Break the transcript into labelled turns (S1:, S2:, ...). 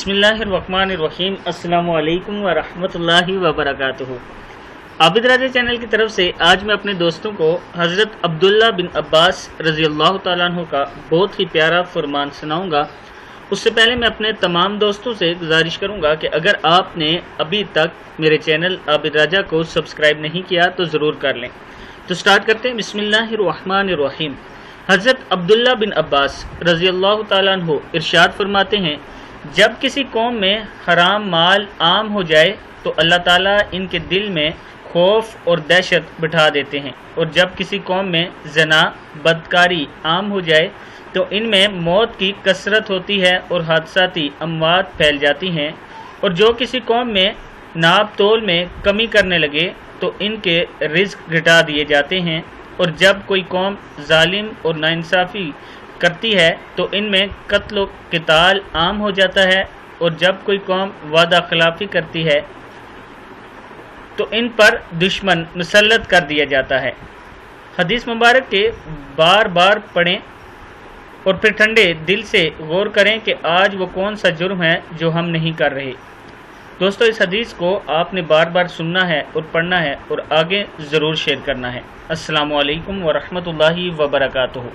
S1: बिस्मिल्लाहिर्रहमानिर्रहीम। अस्सलामु अलैकुम वरहमतुल्लाहि वबरकातुहू। आबिद राजा चैनल की तरफ से आज मैं अपने दोस्तों को हज़रत अब्दुल्ला बिन अब्बास रज़ी अल्लाह तआला अन्हु का बहुत ही प्यारा फरमान सुनाऊंगा। उससे पहले मैं अपने तमाम दोस्तों से गुजारिश करूंगा कि अगर आपने अभी तक मेरे चैनल आबिद राजा को सब्सक्राइब नहीं किया तो ज़रूर कर लें। तो स्टार्ट करते हैं। बिस्मिल्लाहिर्रहमानिर्रहीम। हज़रत अब्दुल्ला बिन अब्बास रज़ी अल्लाह तआला अन्हु इरशाद फरमाते हैं, जब किसी कौम में हराम माल आम हो जाए तो अल्लाह ताला इनके दिल में खौफ और दहशत बिठा देते हैं, और जब किसी कौम में ज़ना बदकारी आम हो जाए तो इनमें मौत की कसरत होती है और हादसाती अमवात फैल जाती हैं, और जो किसी कौम में नाप तोल में कमी करने लगे तो इनके रिज़्क घटा दिए जाते हैं, और जब कोई कौम जालिम और नाइंसाफ़ी करती है तो इनमें कत्ल व क़िताल आम हो जाता है, और जब कोई कौम वादा खिलाफ़ी करती है तो इन पर दुश्मन मुसल्लत कर दिया जाता है। हदीस मुबारक के बार बार पढ़ें और फिर ठंडे दिल से गौर करें कि आज वो कौन सा जुर्म है जो हम नहीं कर रहे। दोस्तों, इस हदीस को आपने बार बार सुनना है और पढ़ना है और आगे ज़रूर शेयर करना है। अस्सलामु अलैकुम वरहमतुल्लाहि वबरकातुहू।